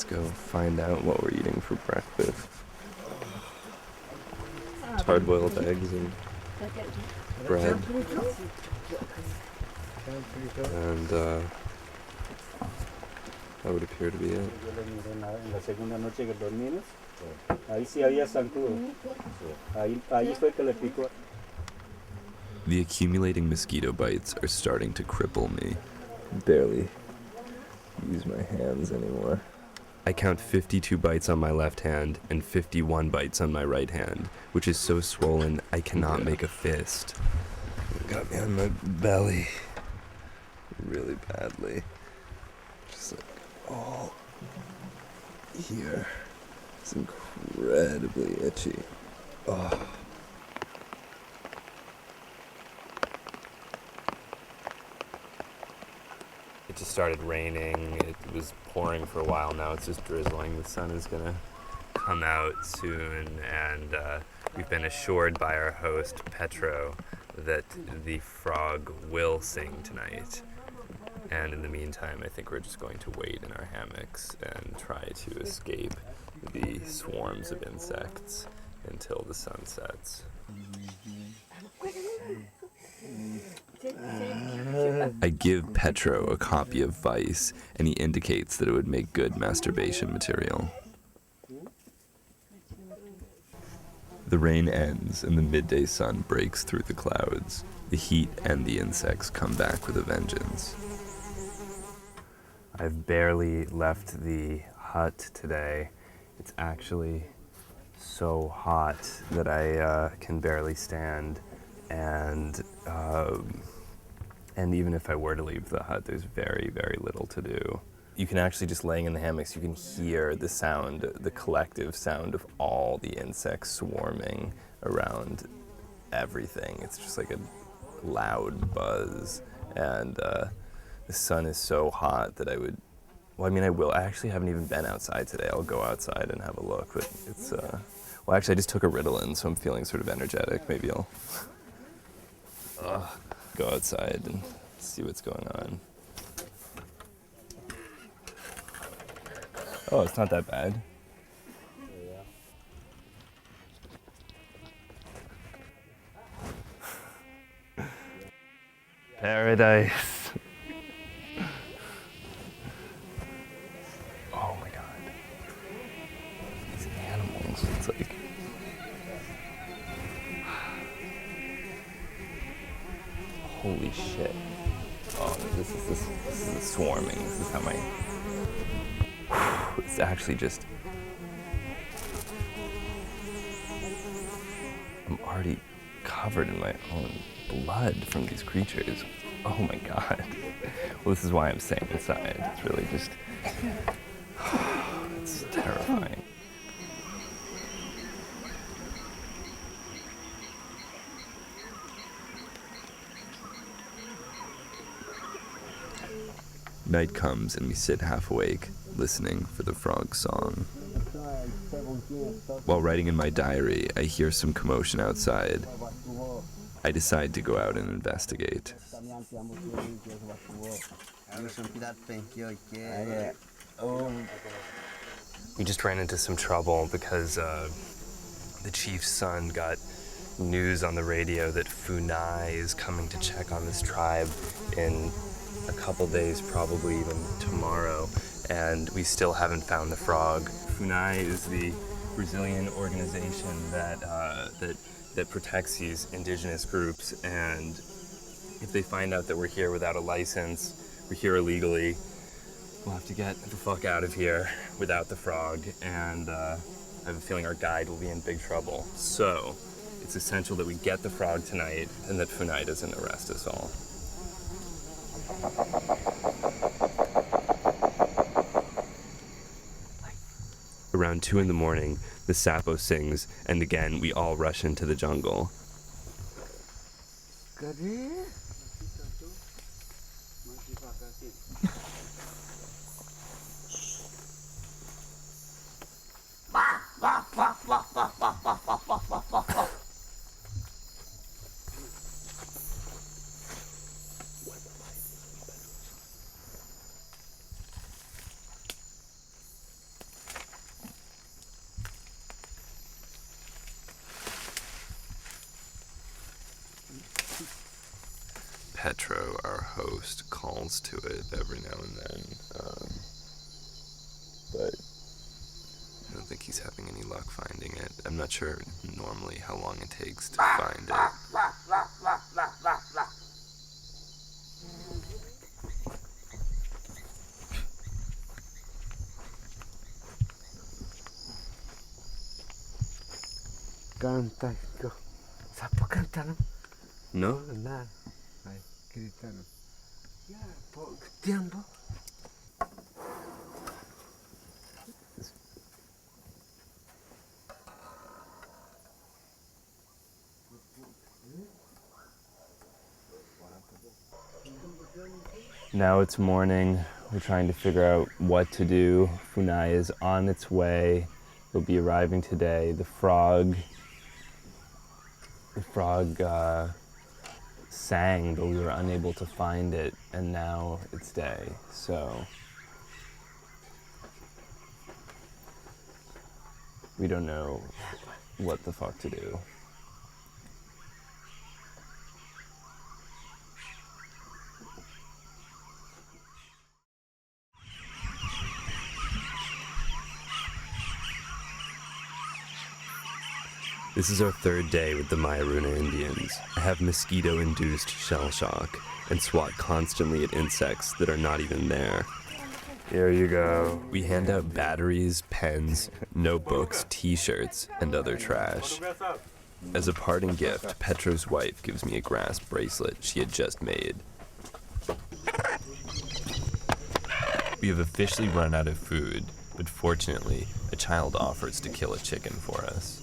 Let's go find out what we're eating for breakfast. Hard-boiled eggs and bread. And that would appear to be it. The accumulating mosquito bites are starting to cripple me. Barely use my hands anymore. I count 52 bites on my left hand and 51 bites on my right hand, which is so swollen I cannot make a fist. It got me on my belly really badly. Just like all here. It's incredibly itchy. Oh. It just started raining. It was pouring for a while. Now it's just drizzling. The sun is gonna come out soon, and we've been assured by our host Petro that the frog will sing tonight. And in the meantime, I think we're just going to wait in our hammocks and try to escape the swarms of insects until the sun sets. I give Petro a copy of Vice, and he indicates that it would make good masturbation material. The rain ends and the midday sun breaks through the clouds. The heat and the insects come back with a vengeance. I've barely left the hut today. It's actually so hot that I can barely stand, and even if I were to leave the hut, there's very, very little to do. You can actually, just laying in the hammocks, you can hear the sound, the collective sound of all the insects swarming around everything. It's just like a loud buzz, and the sun is so hot that I actually haven't even been outside today. I'll go outside and have a look, but it's, actually I just took a Ritalin, so I'm feeling sort of energetic. Maybe I'll go outside and see what's going on. Oh, it's not that bad. Paradise. Oh my God. These animals, it's like... Holy shit. Oh, this is the swarming. This is how my... It's actually just... I'm already covered in my own blood from these creatures. Oh my God. Well, this is why I'm staying inside. It's really just... It's terrifying. Night comes and we sit half awake, listening for the frog's song. While writing in my diary, I hear some commotion outside. I decide to go out and investigate. We just ran into some trouble because the chief's son got news on the radio that FUNAI is coming to check on this tribe in a couple days, probably even tomorrow, and we still haven't found the frog. FUNAI is the Brazilian organization that protects these indigenous groups, and if they find out that we're here without a license, we're here illegally, we'll have to get the fuck out of here without the frog, and I have a feeling our guide will be in big trouble. So it's essential that we get the frog tonight and that FUNAI doesn't arrest us all. Around 2 a.m, the Sapo sings, and again we all rush into the jungle. Petro, our host, calls to it every now and then. But I don't think he's having any luck finding it. I'm not sure normally how long it takes to find it. Canta, Sapo canta, ¿no? No? Nada, ahí, gritando. Ya, por tiempo. Now it's morning. We're trying to figure out what to do. FUNAI is on its way. It'll be arriving today. The frog sang, but we were unable to find it, and now it's day. So we don't know what the fuck to do. This is our third day with the Mayaruna Indians. I have mosquito-induced shell shock and swat constantly at insects that are not even there. Here you go. We hand out batteries, pens, notebooks, t-shirts, and other trash. As a parting gift, Petro's wife gives me a grass bracelet she had just made. We have officially run out of food, but fortunately, a child offers to kill a chicken for us.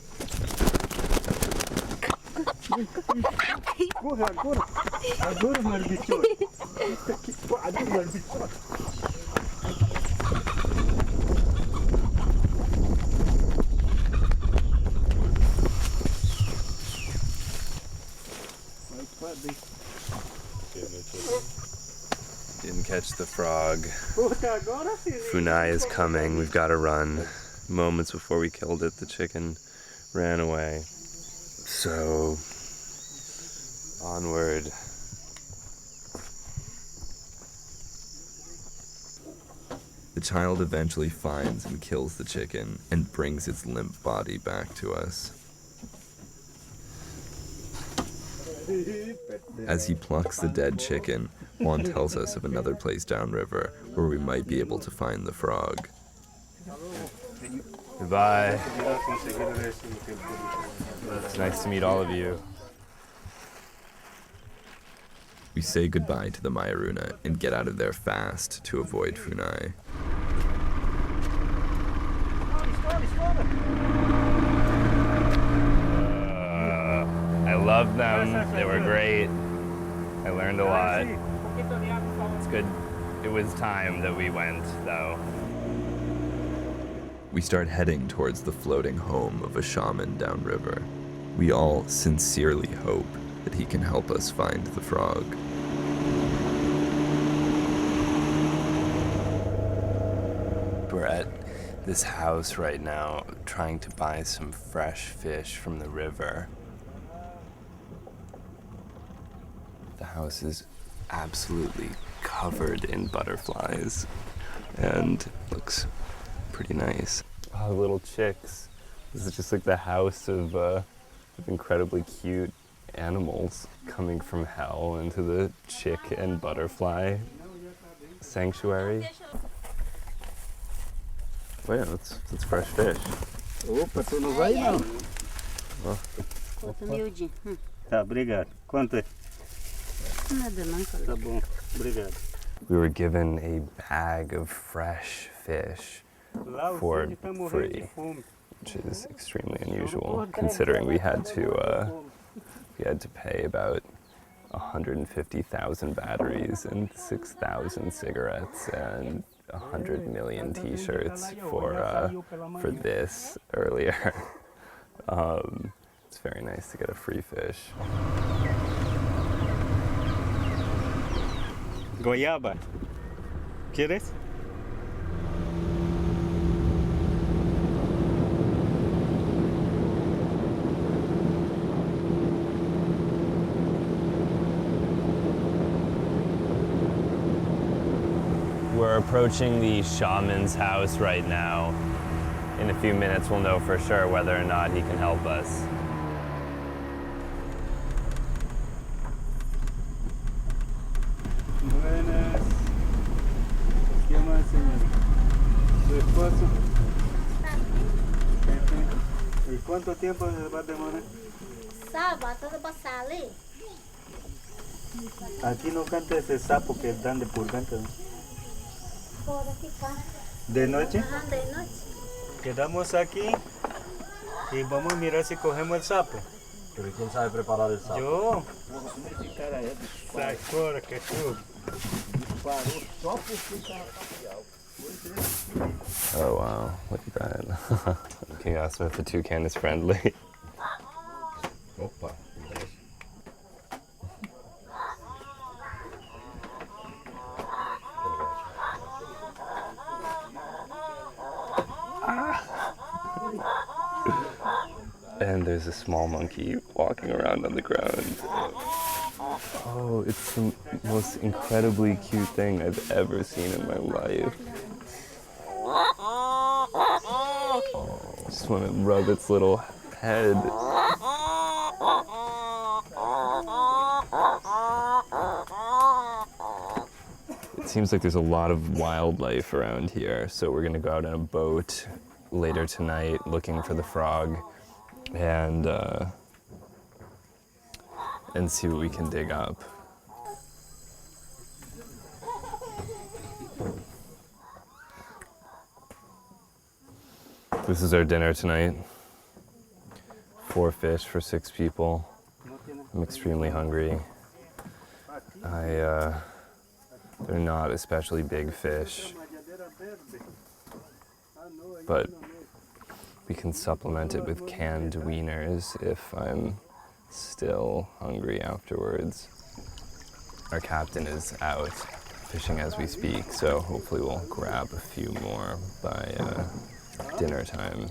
Didn't catch the frog. FUNAI is coming. We've got to run. Moments before we killed it, the chicken ran away. So, onward. The child eventually finds and kills the chicken and brings its limp body back to us. As he plucks the dead chicken, Juan tells us of another place downriver where we might be able to find the frog. Goodbye. It's nice to meet all of you. We say goodbye to the Mayaruna and get out of there fast to avoid FUNAI. I love them. They were great. I learned a lot. It's good. It was time that we went, though. We start heading towards the floating home of a shaman downriver. We all sincerely hope that he can help us find the frog. We're at this house right now trying to buy some fresh fish from the river. The house is absolutely covered in butterflies and looks pretty nice. Oh, little chicks. This is just like the house of incredibly cute animals coming from hell into the chick and butterfly sanctuary. Oh yeah, that's fresh fish. Opa, tu não vai não. Quanto miudinho. Tá, obrigado. Quanto é? Nada não. Tá bom, obrigado. We were given a bag of fresh fish for free, which is extremely unusual considering we had to pay about 150,000 batteries and 6,000 cigarettes and 100 million t-shirts for this earlier. It's very nice to get a free fish. Goiaba. ¿Quieres? We're approaching the shaman's house right now. In a few minutes, we'll know for sure whether or not he can help us. Buenas. ¿Qué más, señor? ¿Su esposo? ¿Y cuánto tiempo va a demorar? Sábado de pasar ali. Aquí no canta ese sapo que dan de purgante, ¿no? Fora ficar. De noche. Ajá, de noche. Quedamos aquí y vamos a mirar si cogemos el sapo. Pero ¿quién sabe preparar el sapo? Yo. Sai fora, cachorro. Oh wow, look at that. Can you ask him if the toucan is friendly? Opa. And there's a small monkey walking around on the ground. Oh, it's the most incredibly cute thing I've ever seen in my life. Just want to rub its little head. It seems like there's a lot of wildlife around here, so we're gonna go out on a boat later tonight looking for the frog and see what we can dig up. This is our dinner tonight. 4 fish for 6 people. I'm extremely hungry. They're not especially big fish, but we can supplement it with canned wieners if I'm still hungry afterwards. Our captain is out fishing as we speak, so hopefully we'll grab a few more by dinner time.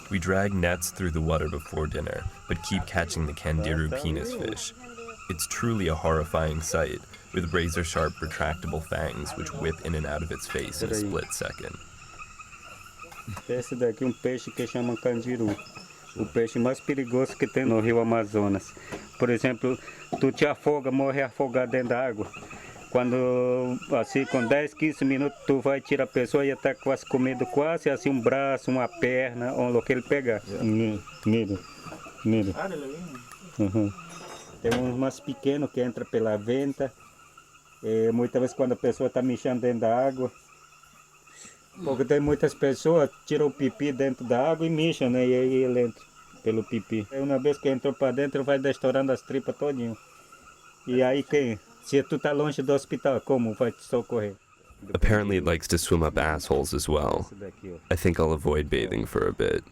We drag nets through the water before dinner, but keep catching the candiru penis fish. It's truly a horrifying sight, with razor-sharp retractable fangs which whip in and out of its face in a split second. Esse daqui é um peixe que chama candiru. O peixe mais perigoso que tem no rio Amazonas. Por exemplo, tu te afoga, morre afogado dentro da água. Quando, assim, com 10, 15 minutos, tu vai tirar a pessoa e está quase comendo quase, assim, um braço, uma perna, onde o que ele pegar. Mira. Uhum. Tem uns mais pequenos que entram pela venta. Muitas vezes quando a pessoa está mexendo dentro da água, porque tem muitas pessoas que tiram o pipi dentro da água e mexem, né? E aí ele entra pelo pipi. Uma vez que entrou para dentro, vai destourando as tripas todinho. E aí quem? Se tu tá longe do hospital, como vai te socorrer? Apparently it likes to swim up assholes as well. I think I'll avoid bathing for a bit.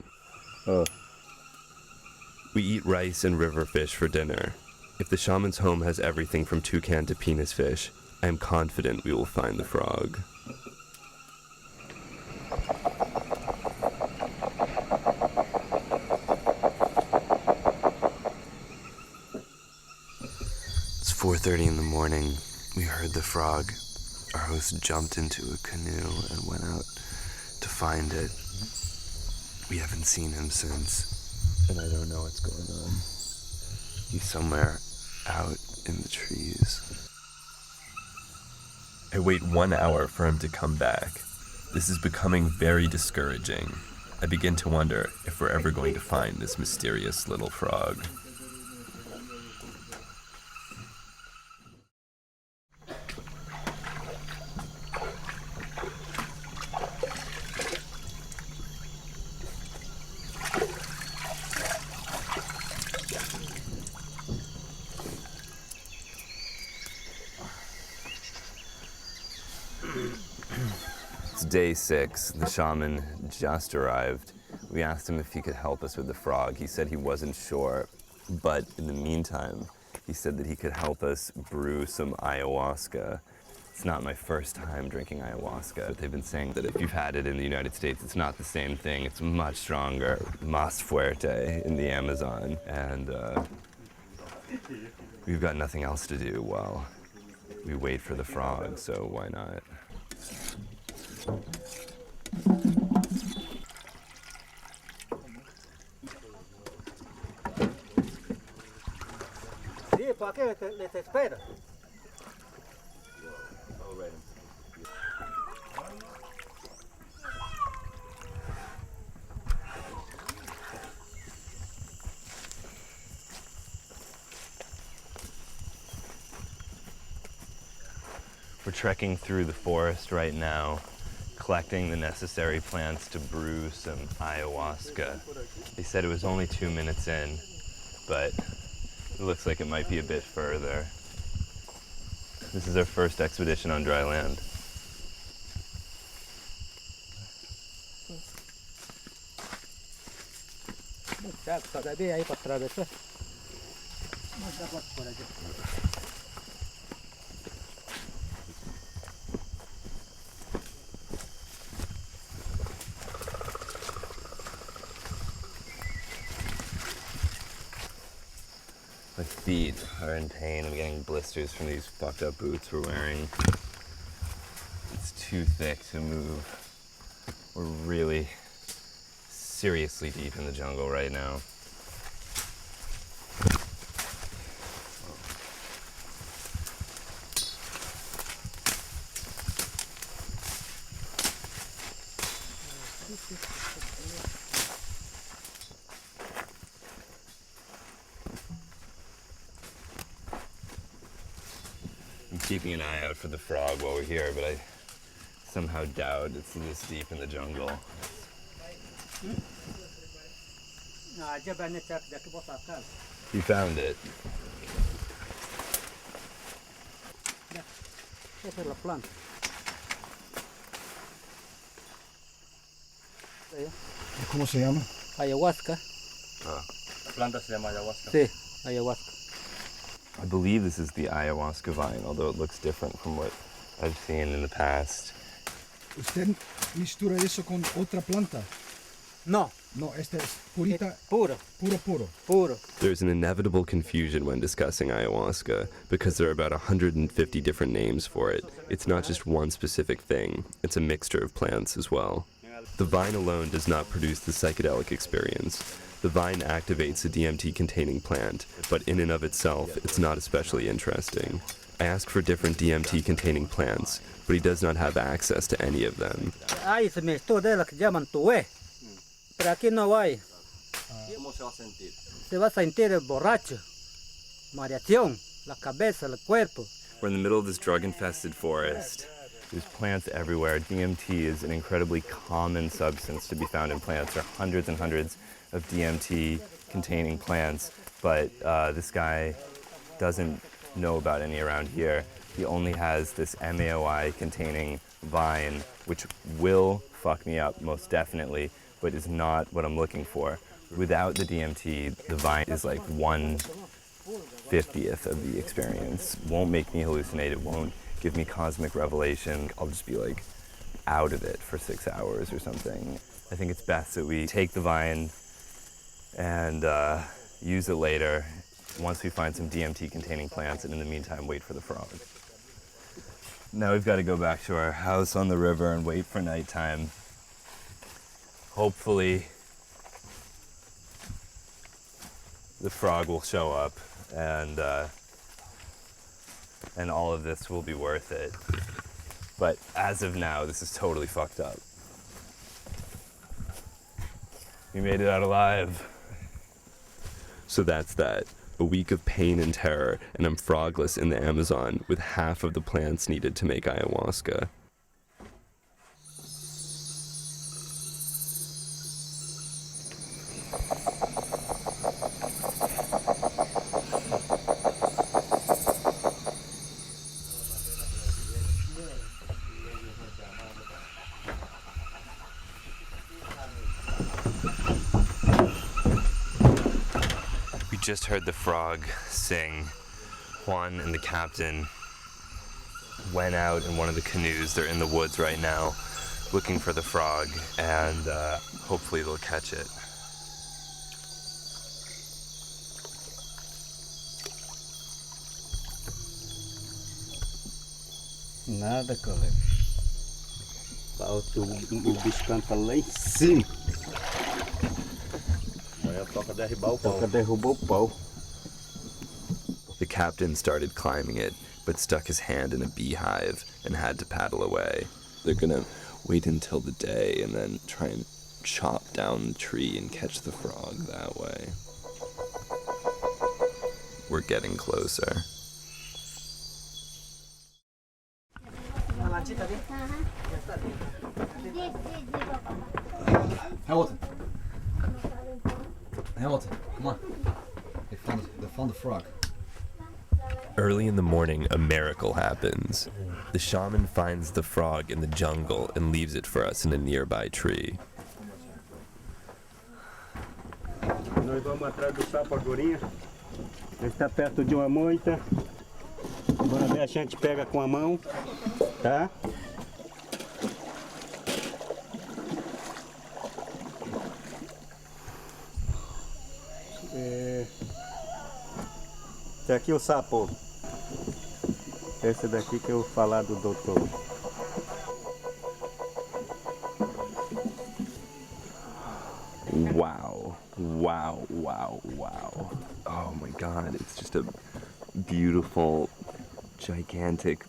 Oh. We eat rice and river fish for dinner. If the shaman's home has everything from toucan to penis fish, I am confident we will find the frog. It's 4:30 in the morning. We heard the frog. Our host jumped into a canoe and went out to find it. We haven't seen him since, and I don't know what's going on. He's somewhere out in the trees. I wait 1 hour for him to come back. This is becoming very discouraging. I begin to wonder if we're ever going to find this mysterious little frog. It's day 6. The shaman just arrived. We asked him if he could help us with the frog. He said he wasn't sure, but in the meantime, he said that he could help us brew some ayahuasca. It's not my first time drinking ayahuasca, but they've been saying that if you've had it in the United States, it's not the same thing. It's much stronger, más fuerte in the Amazon. And we've got nothing else to do while we wait for the frog, so why not? Sí, ¿para qué les espera? We're trekking through the forest right now, collecting the necessary plants to brew some ayahuasca. They said it was only 2 minutes in, but it looks like it might be a bit further. This is our first expedition on dry land. Todavía hay para atravesar. My feet are in pain. I'm getting blisters from these fucked up boots we're wearing. It's too thick to move. We're really seriously deep in the jungle right now. I'm keeping an eye out for the frog while we're here, but I somehow doubt it's this deep in the jungle. You found it. Esa es la planta. ¿Cómo se llama? Ayahuasca. La planta se llama ayahuasca. Sí, ayahuasca. I believe this is the ayahuasca vine, although it looks different from what I've seen in the past. ¿Usted mistura eso con otra planta? No, No, esta es purita, puro, puro. There's an inevitable confusion when discussing ayahuasca because there are about 150 different names for it. It's not just one specific thing, it's a mixture of plants as well. The vine alone does not produce the psychedelic experience. The vine activates a DMT-containing plant, but in and of itself, it's not especially interesting. I ask for different DMT-containing plants, but he does not have access to any of them. Hay semillas de las que llaman tué, pero aquí no hay. ¿Cómo se va a sentir? Se va a sentir borracho, mareación, la cabeza, el cuerpo. We're in the middle of this drug-infested forest. There's plants everywhere. DMT is an incredibly common substance to be found in plants. There are hundreds and hundreds of DMT-containing plants, but this guy doesn't know about any around here. He only has this MAOI-containing vine, which will fuck me up, most definitely, but is not what I'm looking for. Without the DMT, the vine is like 1/50th of the experience. Won't make me hallucinate, it won't give me cosmic revelation. I'll just be like out of it for 6 hours or something. I think it's best that we take the vine and use it later once we find some DMT containing plants, and in the meantime wait for the frog. Now we've got to go back to our house on the river and wait for nighttime. Hopefully the frog will show up and all of this will be worth it. But as of now, this is totally fucked up. We made it out alive. So that's that. A week of pain and terror, and I'm frogless in the Amazon with half of the plants needed to make ayahuasca. just heard the frog sing. Juan and the captain went out in one of the canoes. They're in the woods right now looking for the frog, and hopefully they'll catch it. Nada, colega. O bicho canta lá em cima. Toca derrubar o pau. Toca derrubou o pau. The captain started climbing it, but stuck his hand in a beehive and had to paddle away. They're gonna wait until the day and then try and chop down the tree and catch the frog that way. We're getting closer. Hamilton, come on. They found the frog. Early in the morning, a miracle happens. The shaman finds the frog in the jungle and leaves it for us in a nearby tree. Nós vamos atrás do sapo agorinha. Ele está perto de uma moita. Bora ver, a gente pega com a mão, tá? Esse aqui é o sapo. Esse daqui que eu vou falar do doutor. Wow, wow, wow, wow. Oh my God, it's just a beautiful, gigantic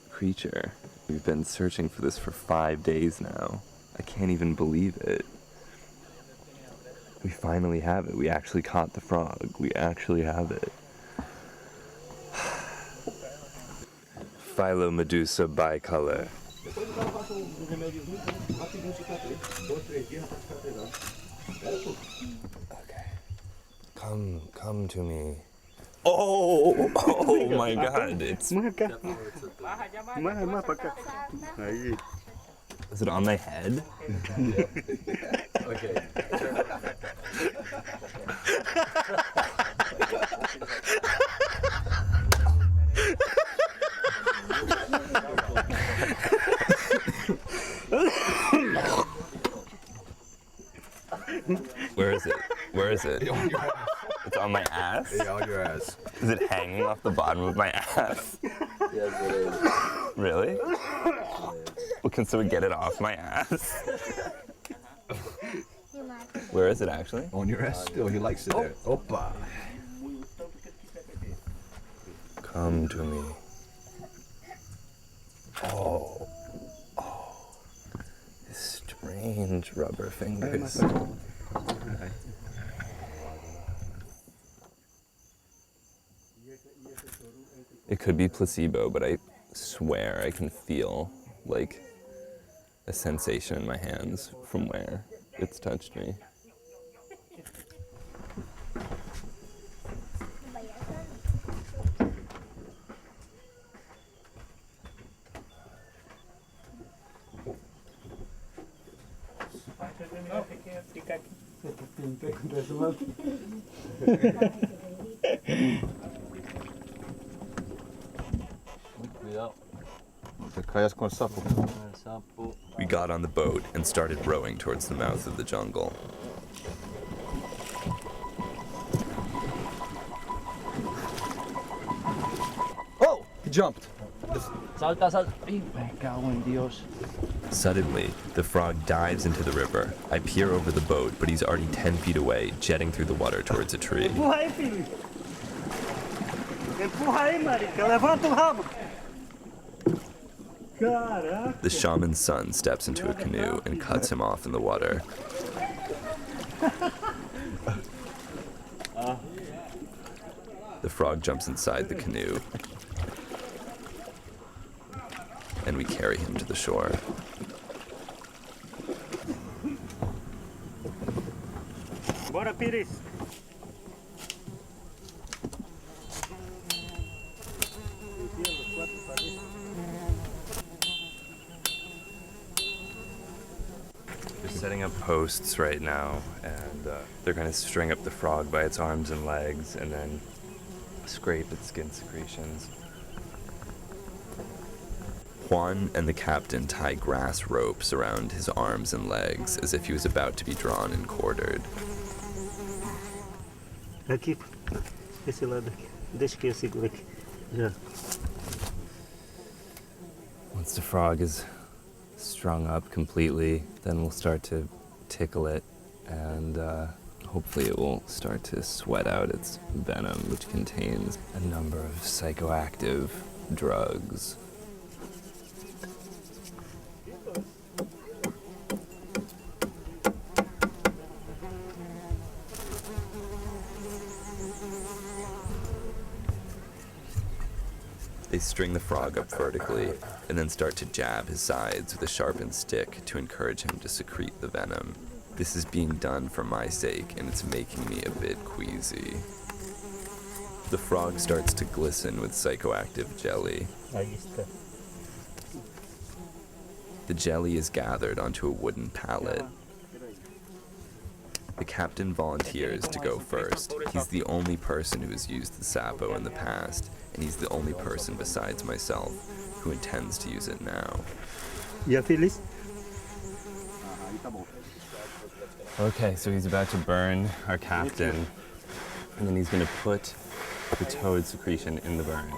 creature. We've been searching for this for 5 days now. I can't even believe it. We finally have it. We actually caught the frog. We actually have it. Philomedusa bicolor. Okay. Come to me. Oh my God! It's. Marca. Marra pra cá. Aí. Is it on my head? Okay. Where is it? Where is it? It's on my ass? Yeah, on your ass. Is it hanging off the bottom of my ass? Yes, it is. Really? Well, can someone get it off my ass? Where is it actually? On your ass still. He likes it there. Opa. Come to me. Oh. Strange rubber fingers. It could be placebo, but I swear I can feel like a sensation in my hands from where it's touched me. We got on the boat and started rowing towards the mouth of the jungle. Oh! He jumped. Salta, salta. Ay, me cago en Dios. Suddenly, the frog dives into the river. I peer over the boat, but he's already 10 feet away, jetting through the water towards a tree. Empurra aí, filho. Empurra aí, marica. Levanta o rabo. Caraca. The shaman's son steps into a canoe and cuts him off in the water. The frog jumps inside the canoe, and we carry him to the shore. Bora, Pires. setting up posts right now, and they're going to string up the frog by its arms and legs and then scrape its skin secretions. Juan and the captain tie grass ropes around his arms and legs as if he was about to be drawn and quartered. Aqui, esse lado aqui. Deixa que eu segure aqui. Já. Once the frog is strung up completely, then we'll start to tickle it, and hopefully it will start to sweat out its venom, which contains a number of psychoactive drugs. They string the frog up vertically and then start to jab his sides with a sharpened stick to encourage him to secrete the venom. This is being done for my sake, and it's making me a bit queasy. The frog starts to glisten with psychoactive jelly. Aí está. The jelly is gathered onto a wooden pallet. The captain volunteers to go first. He's the only person who has used the Sapo in the past, and he's the only person besides myself who intends to use it now. Já feliz? Okay, so he's about to burn our captain, and then he's going to put the toad secretion in the burn.